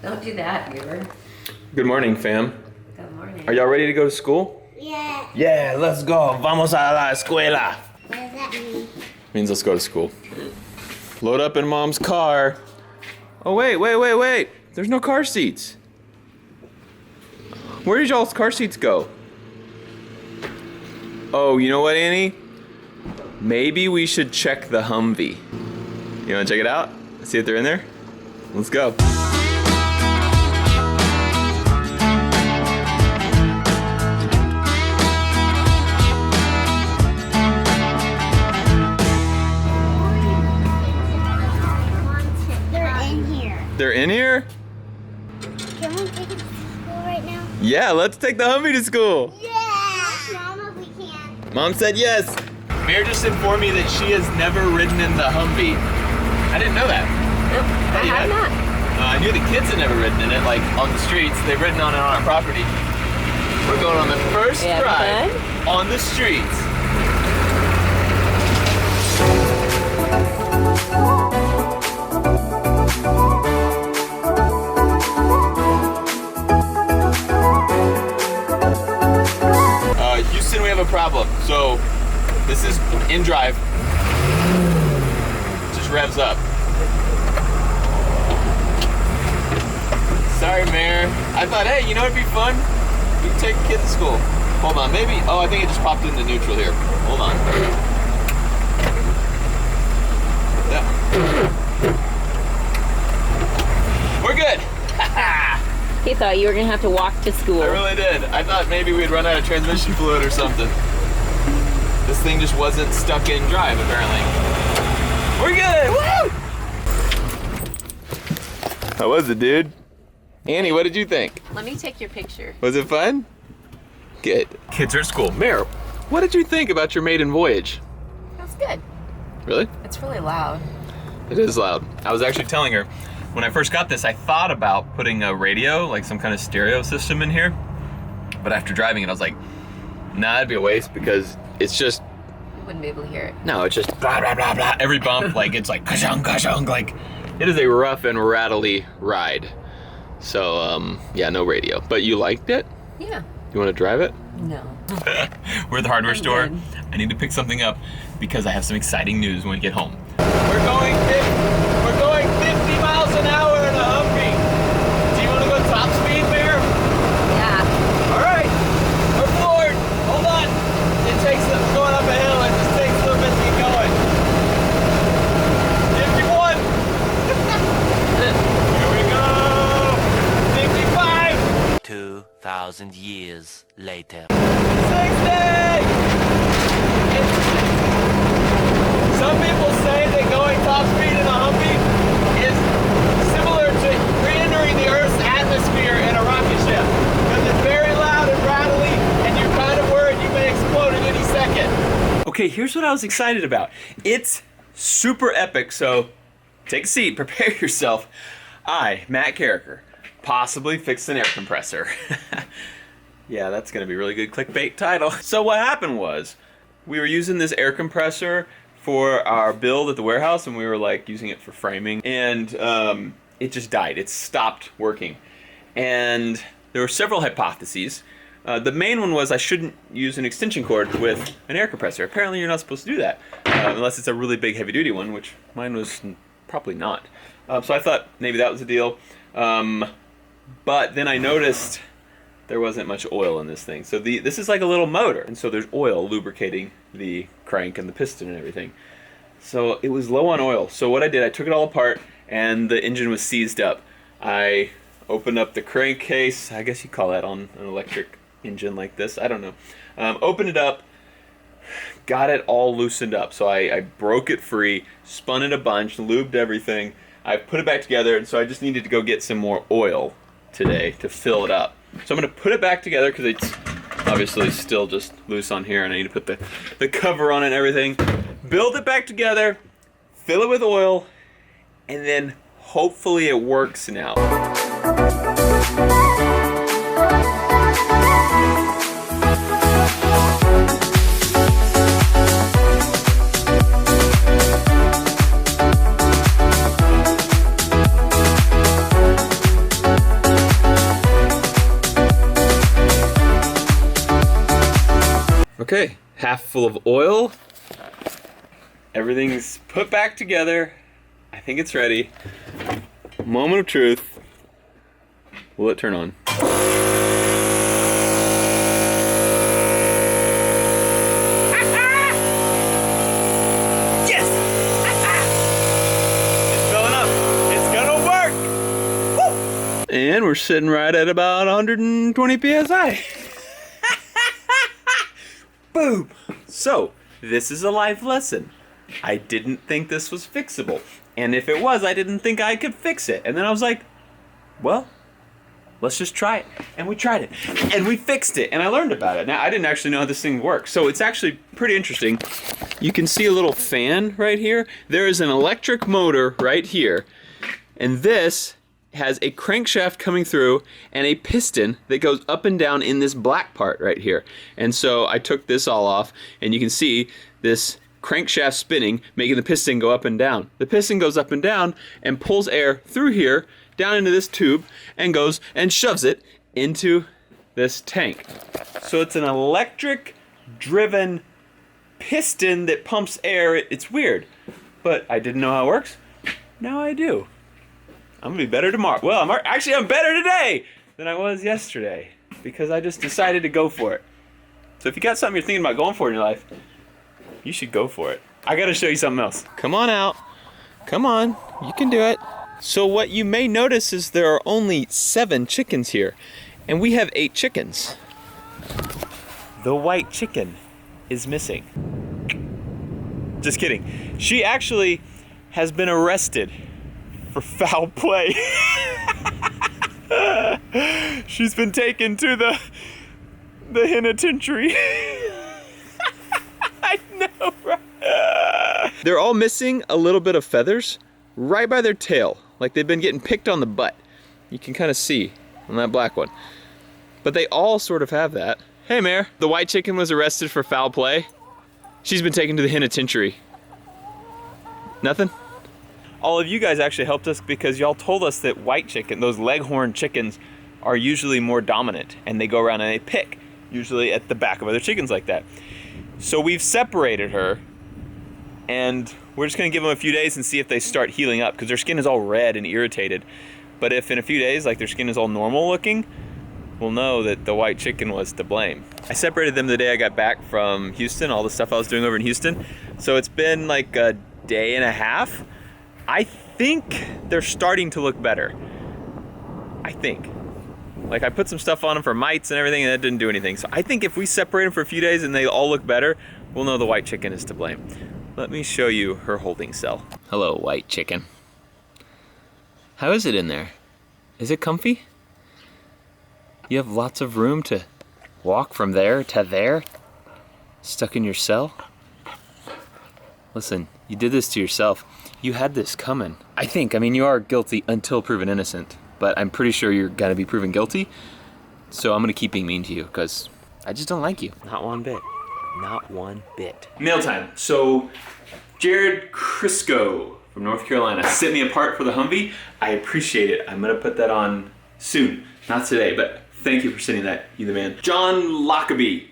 Don't do that, Beaver. Good morning, fam. Good morning. Are y'all ready to go to school? Yeah. Yeah, let's go. Vamos a la escuela. What does that mean? Means let's go to school. Load up in mom's car. Oh, wait. There's no car seats. Where did y'all's car seats go? Oh, you know what, Annie? Maybe we should check the Humvee. You wanna check it out? See if they're in there? Let's go. They're in here. They're in here? Can we take it to school right now? Yeah, let's take the Humvee to school. Yeah! Mama, we can. Mom said yes. Mayor just informed me that she has never ridden in the Humvee. I didn't know that. Nope, I have not. I knew the kids had never ridden in it, like on the streets. They've ridden on it on our property. We're going on the first ride on the streets. Houston, we have a problem. So this is in drive. Just revs up. Sorry, Mayor. I thought, hey, you know it'd be fun? We can take the kids to school. Hold on, maybe. Oh, I think it just popped into neutral here. Hold on. Yeah. We're good. He thought you were gonna have to walk to school. I really did. I thought maybe we'd run out of transmission fluid or something. This thing just wasn't stuck in drive, apparently. We're good! Woo! How was it, dude? Annie, what did you think? Let me take your picture. Was it fun? Good. Kids are at school. Mayor, what did you think about your maiden voyage? That's good. Really? It's really loud. It is loud. I was actually telling her, when I first got this, I thought about putting a radio, like some kind of stereo system in here. But after driving it, I was like, nah, it'd be a waste because it's just... You wouldn't be able to hear it. No, it's just blah, blah, blah, blah. Every bump, like, it's like ka-shung, ka-shung. Like, it is a rough and rattly ride. So, yeah, no radio. But you liked it? Yeah. You want to drive it? No. We're at the hardware store. Good. I need to pick something up because I have some exciting news when we get home. We're going 50 miles an hour in a Humvee. Do you want to go top speed, Mayor? Yeah. All right. We're floored. Hold on. It takes going up a hill. It just takes a little bit to get going. 51. Here we go. 55. 2,000 years later. 60. Some people say that going top speed in a Humvee is similar to re-entering the Earth's atmosphere in a rocket ship. Because it's very loud and rattly, and you're kind of worried you may explode at any second. Okay, here's what I was excited about. It's super epic, so take a seat, prepare yourself. I, Matt Carricker, possibly fixed an air compressor. Yeah, that's gonna be a really good clickbait title. So what happened was, we were using this air compressor for our build at the warehouse, and we were like using it for framing, and it just died. It stopped working. And there were several hypotheses. The main one was I shouldn't use an extension cord with an air compressor. Apparently you're not supposed to do that, unless it's a really big heavy duty one, which mine was probably not. So I thought maybe that was the deal. But then I noticed there wasn't much oil in this thing. So this is like a little motor, and so there's oil lubricating the crank and the piston and everything. So it was low on oil. So what I did, I took it all apart, and the engine was seized up. I opened up the crankcase, I guess you call that on an electric engine like this, I don't know. Opened it up, got it all loosened up. So I broke it free, spun it a bunch, lubed everything. I put it back together, and so I just needed to go get some more oil today to fill it up. So I'm going to put it back together because it's obviously still just loose on here, and I need to put the cover on it and everything. Build it back together, fill it with oil, and then hopefully it works now. Okay, half full of oil. Everything's put back together. I think it's ready. Moment of truth. Will it turn on? Yes! It's filling up. It's gonna work. Woo! And we're sitting right at about 120 psi. Boom! So, this is a life lesson. I didn't think this was fixable. And if it was, I didn't think I could fix it. And then I was like, well, let's just try it. And we tried it. And we fixed it. And I learned about it. Now, I didn't actually know how this thing works. So it's actually pretty interesting. You can see a little fan right here. There is an electric motor right here. And this has a crankshaft coming through and a piston that goes up and down in this black part right here. And so I took this all off, and you can see this crankshaft spinning, making the piston go up and down. The piston goes up and down and pulls air through here, down into this tube, and goes and shoves it into this tank. So it's an electric driven piston that pumps air. It's weird, but I didn't know how it works. Now I do. I'm gonna be better tomorrow. Well, I'm better today than I was yesterday because I just decided to go for it. So if you got something you're thinking about going for in your life, you should go for it. I gotta show you something else. Come on out. Come on, you can do it. So what you may notice is there are only 7 chickens here, and we have 8 chickens. The white chicken is missing. Just kidding. She actually has been arrested for foul play. She's been taken to the penitentiary. I know, right? They're all missing a little bit of feathers right by their tail, like they've been getting picked on the butt. You can kind of see on that black one. But they all sort of have that. Hey, Mayor, the white chicken was arrested for foul play. She's been taken to the penitentiary. Nothing? All of you guys actually helped us because y'all told us that white chicken, those leghorn chickens, are usually more dominant, and they go around and they pick, usually at the back of other chickens like that. So we've separated her, and we're just gonna give them a few days and see if they start healing up, because their skin is all red and irritated. But if in a few days, like, their skin is all normal looking, we'll know that the white chicken was to blame. I separated them the day I got back from Houston, all the stuff I was doing over in Houston. So it's been like a day and a half. I think they're starting to look better. I think. Like, I put some stuff on them for mites and everything, and that didn't do anything. So I think if we separate them for a few days and they all look better, we'll know the white chicken is to blame. Let me show you her holding cell. Hello, white chicken. How is it in there? Is it comfy? You have lots of room to walk from there to there, stuck in your cell? Listen, you did this to yourself. You had this coming. I mean, you are guilty until proven innocent, but I'm pretty sure you're gonna be proven guilty. So I'm gonna keep being mean to you because I just don't like you. Not one bit. Not one bit. Mail time. So Jared Crisco from North Carolina sent me a part for the Humvee. I appreciate it. I'm gonna put that on soon. Not today, but thank you for sending that, you the man. John Lockaby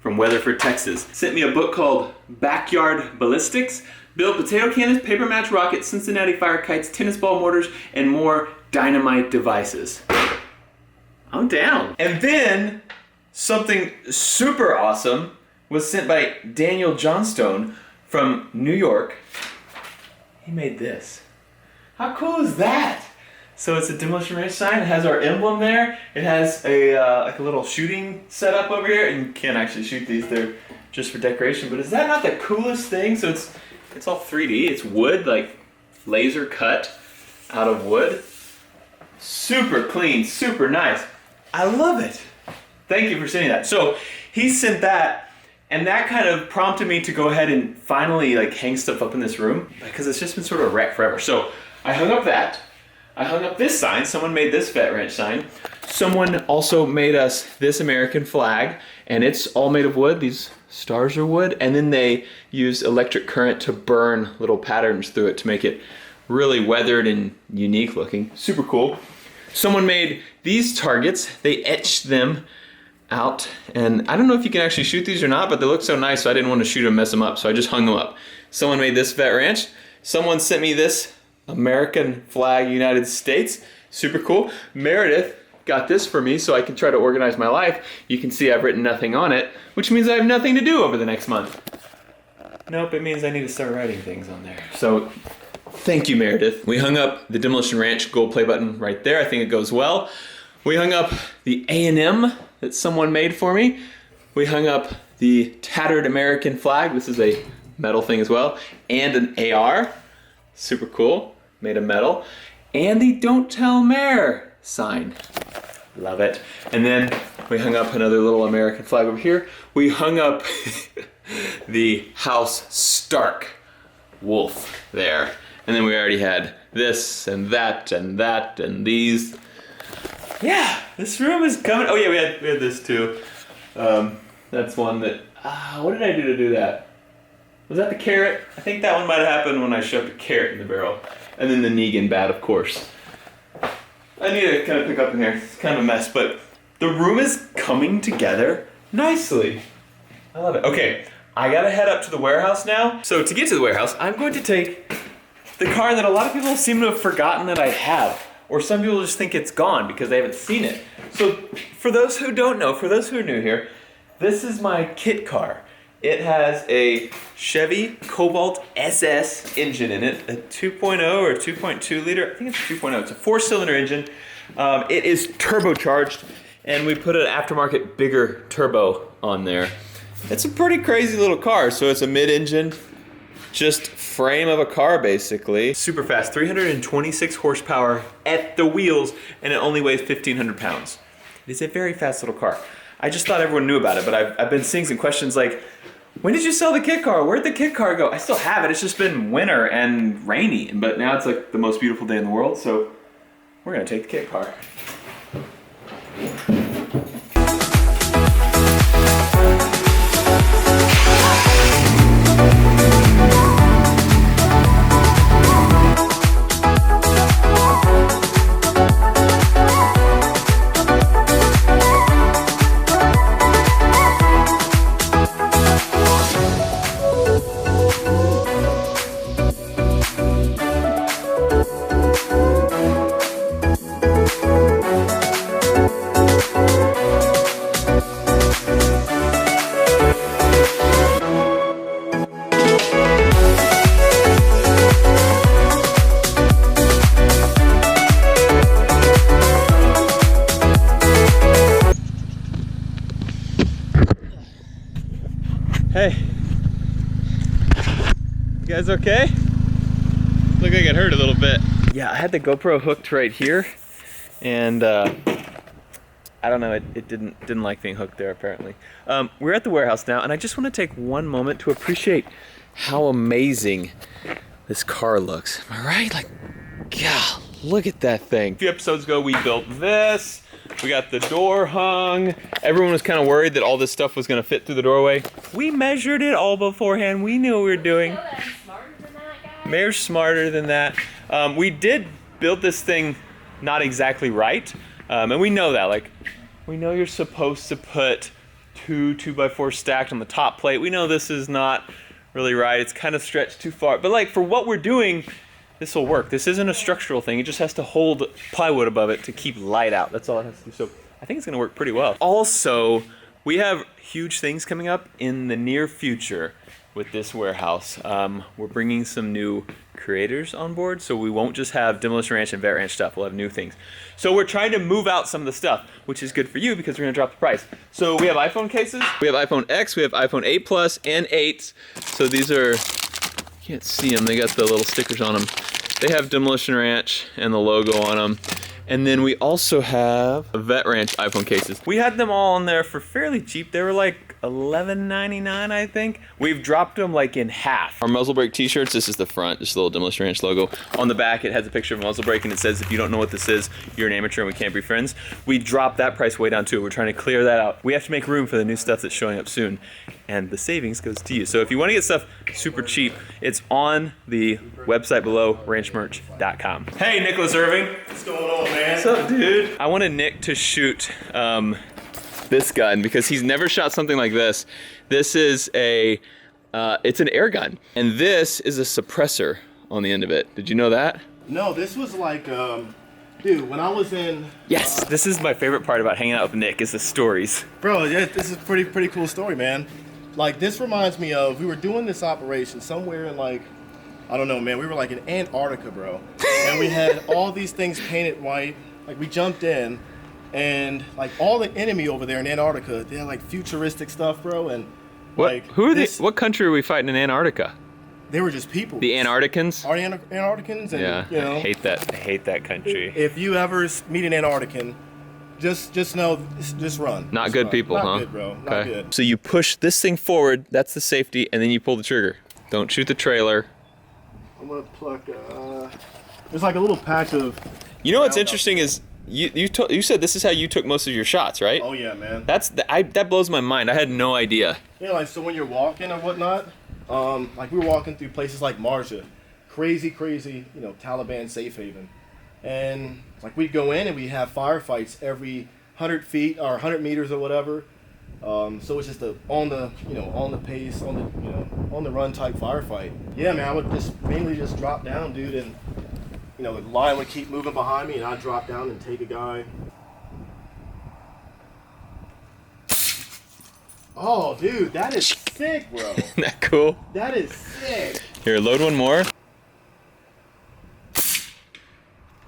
from Weatherford, Texas, sent me a book called Backyard Ballistics. Build potato cannons, paper match rockets, Cincinnati fire kites, tennis ball mortars, and more dynamite devices. I'm down. And then something super awesome was sent by Daniel Johnstone from New York. He made this. How cool is that? So it's a demolition range sign. It has our emblem there. It has a like a little shooting setup over here, and you can't actually shoot these. They're just for decoration. But is that not the coolest thing? So it's all 3D. It's wood, like laser cut out of wood. Super clean, super nice. I love it. Thank you for sending that. So he sent that, and that kind of prompted me to go ahead and finally like hang stuff up in this room because it's just been sort of wrecked forever. So I hung up that. I hung up this sign. Someone made this Vet Ranch sign. Someone also made us this American flag, and it's all made of wood. These stars are wood, and then they use electric current to burn little patterns through it to make it really weathered and unique looking. Super cool. Someone made these targets. They etched them out, and I don't know if you can actually shoot these or not, but they look so nice, so I didn't want to shoot them and mess them up, so I just hung them up. Someone made this vet ranch. Someone sent me this American flag, United States. Super cool. Meredith got this for me so I can try to organize my life. You can see I've written nothing on it, which means I have nothing to do over the next month. Nope, it means I need to start writing things on there. So, thank you, Meredith. We hung up the Demolition Ranch gold play button right there. I think it goes well. We hung up the A&M that someone made for me. We hung up the tattered American flag. This is a metal thing as well. And an AR. Super cool. Made of metal. And the Don't Tell Mayor sign. Love it. And then we hung up another little American flag over here. We hung up the House Stark wolf there. And then we already had this and that and that and these. Yeah, this room is coming. Oh yeah, we had this too. That's one that, what did I do to do that? Was that the carrot? I think that one might have happened when I shoved a carrot in the barrel. And then the Negan bat, of course. I need to kind of pick up in here. It's kind of a mess, but the room is coming together nicely. I love it. Okay, I gotta head up to the warehouse now. So to get to the warehouse, I'm going to take the car that a lot of people seem to have forgotten that I have. Or some people just think it's gone because they haven't seen it. So for those who don't know, for those who are new here, this is my kit car. It has a Chevy Cobalt SS engine in it, a 2.0 or 2.2 liter. I think it's a 2.0. It's a 4-cylinder engine. It is turbocharged, and we put an aftermarket bigger turbo on there. It's a pretty crazy little car. So it's a mid-engine, just frame of a car basically. Super fast, 326 horsepower at the wheels, and it only weighs 1,500 pounds. It is a very fast little car. I just thought everyone knew about it, but I've been seeing some questions like, when did you sell the kit car? Where'd the kit car go? I still have it. It's just been winter and rainy, but now it's like the most beautiful day in the world, so we're gonna take the kit car. Hey, you guys okay? Look like it hurt a little bit. Yeah, I had the GoPro hooked right here, and I don't know, it didn't like being hooked there apparently. We're at the warehouse now, and I just want to take one moment to appreciate how amazing this car looks. Am I right? Like, God, look at that thing. A few episodes ago, we built this. We got the door hung. Everyone was kind of worried that all this stuff was going to fit through the doorway. We measured it all beforehand. We knew what we were doing. Mayor's smarter than that. We did build this thing not exactly right. And we know that. Like, we know you're supposed to put two 2x4 stacked on the top plate. We know this is not really right. It's kind of stretched too far. But like, for what we're doing, this will work. This isn't a structural thing. It just has to hold plywood above it to keep light out. That's all it has to do. So I think it's gonna work pretty well. Also, we have huge things coming up in the near future with this warehouse. We're bringing some new creators on board, so we won't just have Demolition Ranch and Vet Ranch stuff. We'll have new things. So we're trying to move out some of the stuff, which is good for you because we're gonna drop the price. So we have iPhone cases, we have iPhone X, we have iPhone 8 Plus and 8s. So these are, you can't see them, they got the little stickers on them. They have Demolition Ranch and the logo on them. And then we also have Vet Ranch iPhone cases. We had them all on there for fairly cheap. They were like $11.99, I think. We've dropped them like in half. Our muzzle brake t-shirts, this is the front, just a little Demolition Ranch logo. On the back, it has a picture of a muzzle brake and it says, if you don't know what this is, you're an amateur and we can't be friends. We dropped that price way down too. We're trying to clear that out. We have to make room for the new stuff that's showing up soon. And the savings goes to you. So if you want to get stuff super cheap, it's on the website below, ranchmerch.com. Hey, Nicholas Irving. What's going on, man? What's up, dude? I wanted Nick to shoot this gun because he's never shot something like this. This is it's an air gun. And this is a suppressor on the end of it. Did you know that? No, this was like, dude, when I was in... Yes, this is my favorite part about hanging out with Nick is the stories. Bro, yeah, this is a pretty cool story, man. Like, this reminds me of, we were doing this operation somewhere in like, I don't know, man, we were like in Antarctica, bro. And we had all these things painted white. Like, we jumped in, and like all the enemy over there in Antarctica, they had like futuristic stuff, bro. And What? like, Who are what country are we fighting in Antarctica? They were just people. The Antarcticans? Are Antarcticans? And, Yeah, you know, I hate that country. if you ever meet an Antarctican, just know, just run. Not Just good run. people, Not huh? good, bro. Not good. So you push this thing forward, that's the safety, and then you pull the trigger. Don't shoot the trailer. I'm gonna pluck. There's like a little patch of. You know what's interesting is you said this is how you took most of your shots, right? Oh yeah, man. That blows my mind. I had no idea. Yeah, like so when you're walking or whatnot, like we were walking through places like Marja, crazy, you know, Taliban safe haven, and like we'd go in and we have firefights every 100 feet or 100 meters or whatever. So it's just on the pace, on the run type firefight. Yeah, man, I would mainly just drop down, dude, and you know the line would keep moving behind me, and I'd drop down and take a guy. Oh, dude, that is sick, bro. Isn't that cool? That is sick. Here, load one more.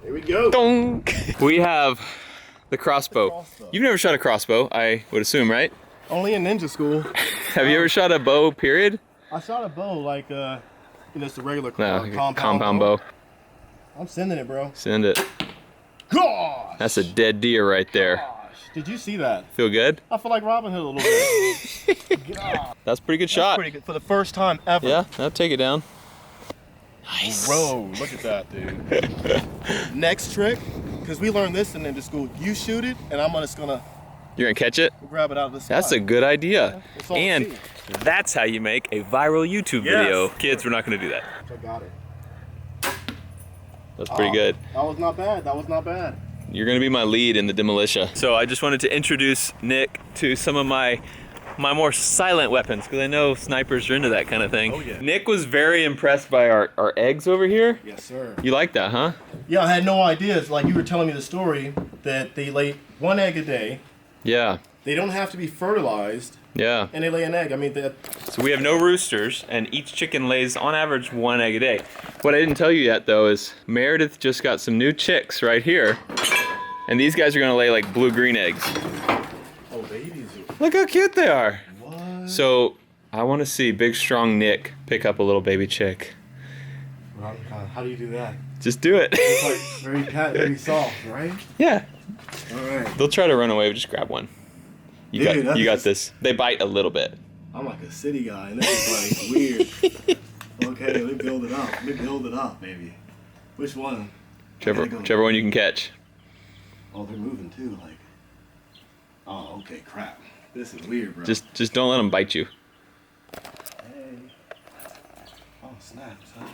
Here we go. Donk. We have the crossbow. You've never shot a crossbow, I would assume, right? Only in ninja school. Have you ever shot a bow, period? I shot a bow like, it's a regular No, compound bow. I'm sending it, bro. Send it. Gosh! That's a dead deer right there. Gosh, did you see that? Feel good? I feel like Robin Hood a little bit. God. That's a pretty good That's shot. pretty good. For the first time ever. Yeah, I'll take it down. Nice. Bro, look at that, dude. Next trick, because we learned this in ninja school. You shoot it, and I'm just gonna You're gonna catch it? grab it out of the sky. That's a good idea. That's all And I see. that's how you make a viral YouTube Yes. video. Kids, we're not gonna do that. I got it. That's pretty Oh, good. That was not bad. That was not bad. You're gonna be my lead in the demolition. So I just wanted to introduce Nick to some of my more silent weapons, because I know snipers are into that kind of thing. Oh, yeah. Nick was very impressed by our eggs over here. Yes, sir. You like that, huh? Yeah, I had no idea. It's like you were telling me the story that they lay one egg a day. Yeah, They don't have to be fertilized, yeah. and they lay an egg. I mean, So we have no roosters, and each chicken lays on average 1 egg a day. What I didn't tell you yet though is Meredith just got some new chicks right here. And these guys are gonna lay like blue-green eggs. oh, babies. Look how cute they are. What? So I wanna see big strong Nick pick up a little baby chick. How do you do that? Just do it. It's like very soft, right? Yeah. All right. They'll try to run away, but just grab one. You Dude, got that's- this. They bite a little bit. I'm like a city guy, and this is like weird. Okay, let me build it up. Let me build it up, baby. Which one? Whichever one you can catch. Oh, they're moving too. Like. Oh, okay, crap. This is weird, bro. Just don't let them bite you. Hey. Oh, snaps, huh?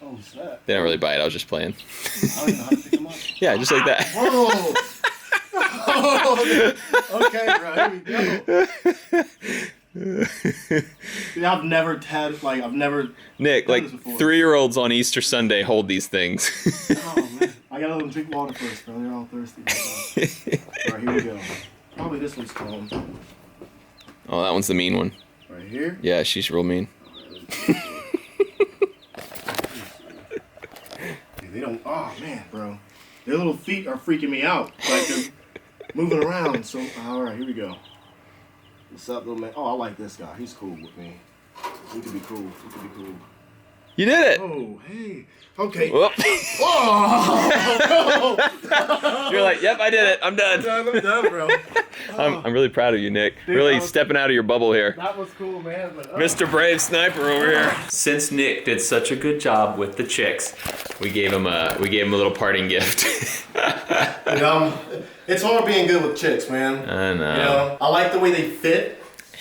Oh, snap. They don't really bite. I was just playing. I don't even know how to pick them up. Yeah, just like that. Whoa! Oh, okay, bro, here we go. Dude, I've never Nick, done like this before. 3-year-olds on Easter Sunday hold these things. Oh, man. I gotta let them drink water first, bro. They're all thirsty. Alright, here we go. Probably this one's calm. Oh, that one's the mean one. Right here. Yeah, she's real mean. Dude, they don't. Oh, man, bro. Their little feet are freaking me out. Like they're moving around. So, alright, here we go. What's up, little man? Oh, I like this guy. He's cool with me. He could be cool. He could be cool. You did it! Oh, hey. Okay. Whoop. Oh! You're like, yep, I did it. I'm done. I'm done, bro. I'm really proud of you, Nick. Dude, really that was- stepping out of your bubble here. That was cool, man. But, Mr. Brave Sniper over here. Since Nick did such a good job with the chicks, we gave him a little parting gift. it's hard being good with chicks, man. I know. You know, I like the way they fit.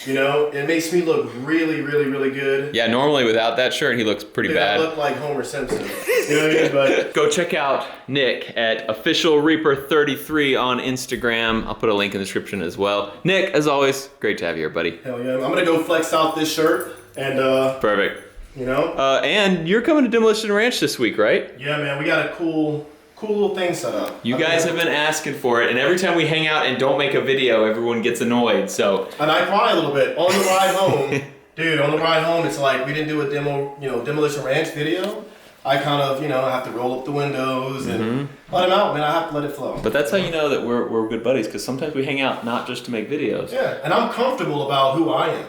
You know, it makes me look really, really, really good. Yeah, normally without that shirt, he looks pretty Dude, bad. I look like Homer Simpson. You know what I mean? But Go check out Nick at officialreaper33 on Instagram. I'll put a link in the description as well. Nick, as always, great to have you here, buddy. hell yeah, I'm gonna go flex out this shirt and Perfect. you know. And you're coming to Demolition Ranch this week, right? Yeah, man, we got a cool little thing set up. You guys have been asking for it, and every time we hang out and don't make a video, everyone gets annoyed. So. And I cry a little bit on the ride home. Dude, on the ride home, it's like we didn't do a Demolition Ranch video. I kind of, have to roll up the windows and let him out, man. I have to let it flow. But that's how you know that we're good buddies, because sometimes we hang out not just to make videos. Yeah, and I'm comfortable about who I am.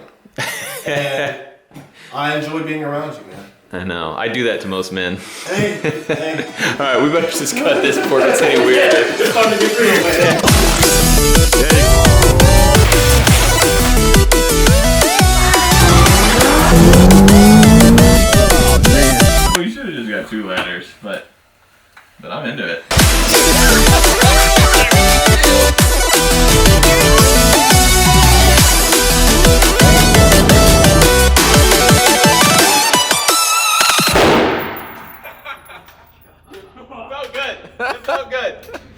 And I enjoy being around you, man. I know. I do that to most men. Hey. All right, we better just cut this before it gets any weirder. It's fun to get real, man. We should have just got 2 ladders, but I'm into it. Felt good. It felt good.